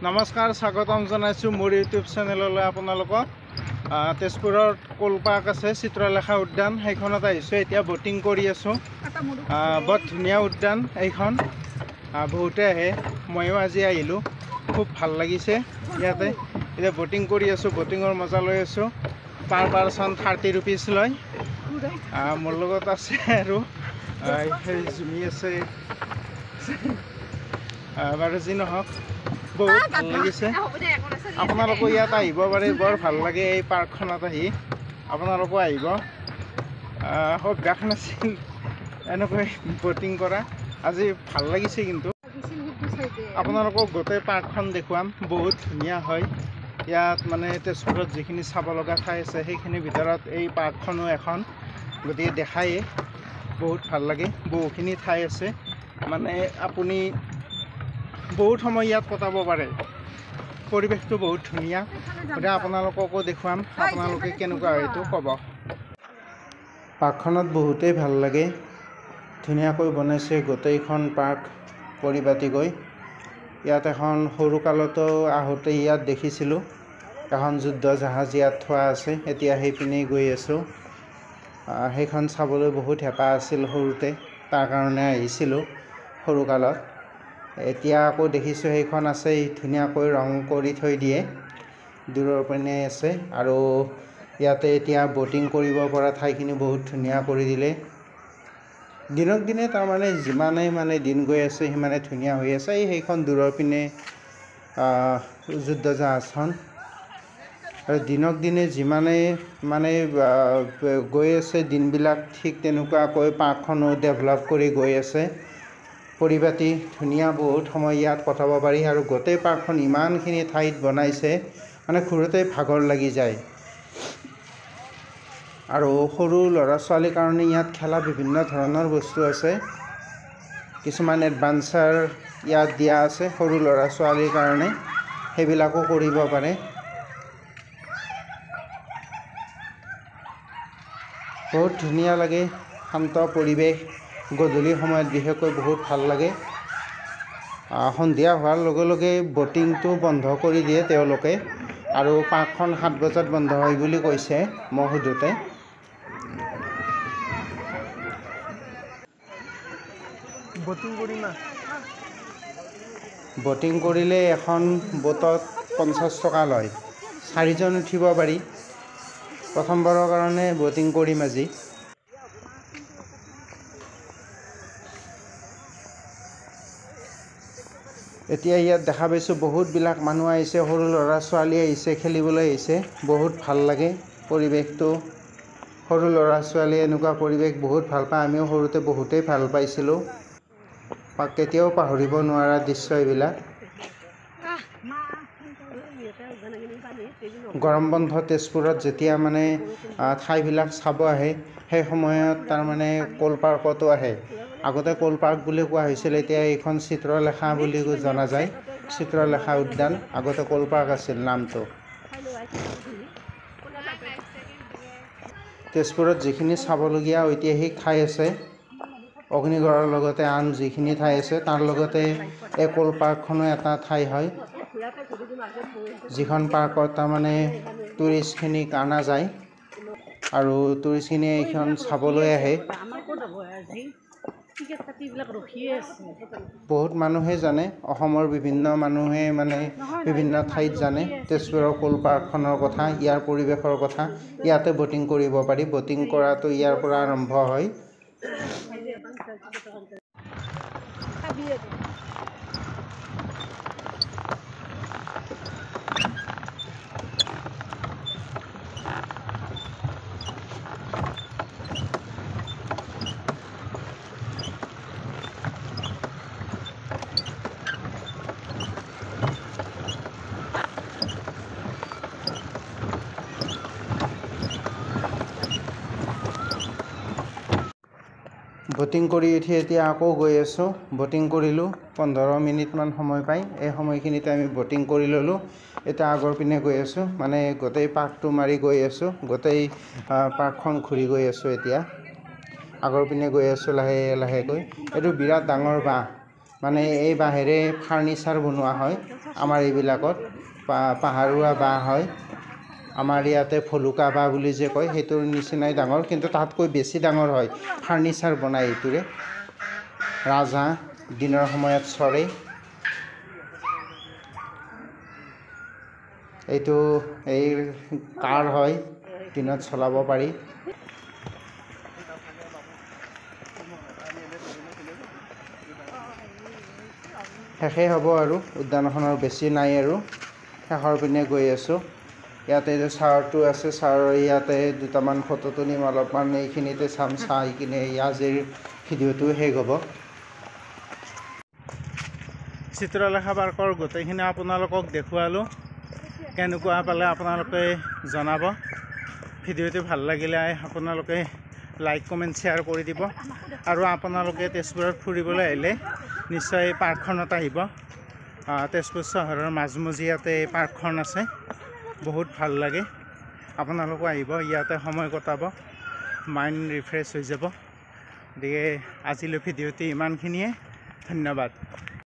নমস্কাৰ স্বাগতম জনাইছোঁ মোৰ ইউটিউব চেনেললৈ আপোনালোকক। তেজপুৰৰ কলপাৰ্ক আছে চিত্ৰলেখা উদ্যান, সেইখনত আহিছোঁ। এতিয়া বটিং কৰি আছোঁ। বৰ ধুনীয়া উদ্যান এইখন, বহুতে আহে, ময়ো আজি আহিলোঁ। খুব ভাল লাগিছে ইয়াতে। এতিয়া বটিং কৰি আছোঁ, বটিঙৰ মজা লৈ আছোঁ। পাৰ পাৰ্চন 30 rupees লয়। মোৰ লগত আছে আৰু জুমি আছে। বাৰু যি নহওক, বহুত ভাল লাগিছে। আপোনালোকো ইয়াত আহিব পাৰে, বৰ ভাল লাগে এই পাৰ্কখনত আহি। আপোনালোকো আহিব। অভ্যাস নাছিল এনেকৈ বটিং কৰা, আজি ভাল লাগিছে। কিন্তু আপোনালোকক গোটেই পাৰ্কখন দেখুৱাম, বহুত ধুনীয়া হয়। ইয়াত মানে তেজপুৰত যিখিনি চাব লগা ঠাই আছে সেইখিনিৰ ভিতৰত এই পাৰ্কখনো এখন, গতিকে দেখায়ে বহুত ভাল লাগে। বহুখিনি ঠাই আছে, মানে আপুনি বহুত সময় ইয়াত কটাব পাৰে। পৰিৱেশটো বহুত ধুনীয়া, গতিকে আপোনালোককো দেখুৱাম। আপোনালোকে কেনেকুৱা হয় এইটো ক'ব। পাৰ্কখনত বহুতেই ভাল লাগে, ধুনীয়াকৈ বনাইছে গোটেইখন পাৰ্ক পৰিপাটিকৈ। ইয়াত এখন সৰুকালতো আহোঁতে ইয়াত দেখিছিলোঁ এখন যুদ্ধ জাহাজ ইয়াত থোৱা আছে। এতিয়া সেইপিনেই গৈ আছোঁ। সেইখন চাবলৈ বহুত হেঁপাহ আছিল সৰুতে, তাৰ কাৰণে আহিছিলোঁ সৰুকালত। এতিয়া আকৌ দেখিছোঁ সেইখন আছে, ধুনীয়াকৈ ৰং কৰি থৈ দিয়ে, দূৰৰ পিনে আছে। আৰু ইয়াতে এতিয়া বটিং কৰিব পৰা ঠাইখিনি বহুত ধুনীয়া কৰি দিলে। দিনক দিনে তাৰমানে যিমানেই মানে দিন গৈ আছে সিমানে ধুনীয়া হৈ আছে। সেইখন দূৰৰ পিনে যুদ্ধ জাহাজখন। আৰু দিনক দিনে যিমানেই মানে গৈ আছে দিনবিলাক, ঠিক তেনেকুৱাকৈ পাৰ্কখনো ডেভেলপ কৰি গৈ আছে। পৰিপাটি ধুনীয়া, বহুত সময় ইয়াত কটাব পাৰি। আৰু গোটেই পাৰ্কখন ইমানখিনি ঠাইত বনাইছে, মানে ঘূৰোতেই ভাগৰ লাগি যায়। আৰু সৰু ল'ৰা ছোৱালীৰ কাৰণে ইয়াত খেলা বিভিন্ন ধৰণৰ বস্তু আছে। কিছুমান এডভেঞ্চাৰ ইয়াত দিয়া আছে সৰু ল'ৰা ছোৱালীৰ কাৰণে, সেইবিলাকো কৰিব পাৰে। বহুত ধুনীয়া লাগে, শান্ত পৰিৱেশ। গধূলি সময়ত বিশেষকৈ বহুত ভাল লাগে। সন্ধিয়া হোৱাৰ লগে লগে বটিংটো বন্ধ কৰি দিয়ে তেওঁলোকে, আৰু পাৰ্কখন 7 বজাত বন্ধ হয় বুলি কৈছে মই সোধোতে। বটিং কৰিলে এখন বোটত 50 টকা লয়। 4 জন উঠিব পাৰি। প্ৰথমবাৰৰ কাৰণে বটিং কৰিম আজি। এতিয়া ইয়াত দেখা পাইছোঁ বহুতবিলাক মানুহ আহিছে, সৰু ল'ৰা ছোৱালী আহিছে, খেলিবলৈ আহিছে। বহুত ভাল লাগে পৰিৱেশটো। সৰু ল'ৰা ছোৱালীয়ে এনেকুৱা পৰিৱেশ বহুত ভাল পায়। আমিও সৰুতে বহুতেই ভাল পাইছিলোঁ। কেতিয়াও পাহৰিব নোৱাৰা দৃশ্য এইবিলাক। গৰম বন্ধ তেজপুৰত যেতিয়া মানে ঠাইবিলাক চাব আহে, সেই সময়ত তাৰমানে কলপাৰ্কতো আহে। আগতে কলপাৰ্ক বুলি কোৱা হৈছিল, এতিয়া এইখন চিত্ৰলেখা বুলি জনা যায়। চিত্ৰলেখা উদ্যান, আগতে কলপাৰ্ক আছিল নামটো। তেজপুৰত যিখিনি চাবলগীয়া ঐতিহাসিক ঠাই আছে, অগ্নিগড়ৰ লগতে আন যিখিনি ঠাই আছে, তাৰ লগতে এই কলপাৰ্কখনো এটা ঠাই হয়, যিখন পাৰ্কত তাৰমানে টুৰিষ্টখিনিক অনা যায়। আৰু টুৰিষ্টখিনিয়ে এইখন চাবলৈ আহে। বহুত মানুহে জানে, অসমৰ বিভিন্ন মানুহে মানে বিভিন্ন ঠাইত জানে তেজপুৰৰ কলপাৰ্কখনৰ কথা, ইয়াৰ পৰিৱেশৰ কথা। ইয়াতে বটিং কৰিব পাৰি। বটিং কৰাটো ইয়াৰ পৰা আৰম্ভ হয়। বটিং কৰি উঠি এতিয়া আকৌ গৈ আছোঁ। বটিং কৰিলোঁ 15 মিনিটমান সময় পাই। এই সময়খিনিতে আমি বটিং কৰি ল'লোঁ। এতিয়া আগৰ পিনে গৈ আছোঁ, মানে গোটেই পাৰ্কটো মাৰি গৈ আছোঁ। গোটেই পাৰ্কখন ঘূৰি গৈ আছোঁ। এতিয়া আগৰ পিনে গৈ আছোঁ লাহে লাহেকৈ। এইটো বিৰাট ডাঙৰ বাঁহ, মানে এই বাঁহেৰে ফাৰ্নিচাৰ বনোৱা হয় আমাৰ এইবিলাকত পাহাৰুৱা বাঁহ হয় আমাৰ ইয়াতে ভলুকা বাঁহ বুলি যে কয় সেইটোৰ নিচিনাই ডাঙৰ কিন্তু তাতকৈ বেছি ডাঙৰ হয় ফাৰ্নিচাৰ বনায় এইটোৰে ৰাজহাঁহ দিনৰ সময়ত চৰে এইটো এই কাৰ হয় দিনত চলাব পাৰি শেষেই হ'ব আৰু উদ্যানখনৰ বেছি নাই আৰু শেষৰ পিনে গৈ আছোঁ ইয়াতে যে চাৰটো আছে চাৰৰ ইয়াতে দুটামান ফটো তুলিম অলপমান এইখিনিতে চাম চাই কিনে আজিৰ ভিডিঅ'টো শেষ হ'ব চিত্ৰলেখা পাৰ্কৰ গোটেইখিনি আপোনালোকক দেখুৱালোঁ কেনেকুৱা পালে আপোনালোকে জনাব ভিডিঅ'টো ভাল লাগিলে আপোনালোকে লাইক কমেণ্ট শ্বেয়াৰ কৰি দিব আৰু আপোনালোকে তেজপুৰত ফুৰিবলৈ আহিলে নিশ্চয় এই পাৰ্কখনত আহিব তেজপুৰ চহৰৰ মাজমজিয়াতে এই পাৰ্কখন আছে বহুত ভাল লাগে আপোনালোকো আহিব ইয়াতে সময় কটাব মাইণ্ড ৰিফ্ৰেছ হৈ যাব গতিকে আজিলৈ ভিডিঅ'টো ইমানখিনিয়ে ধন্যবাদ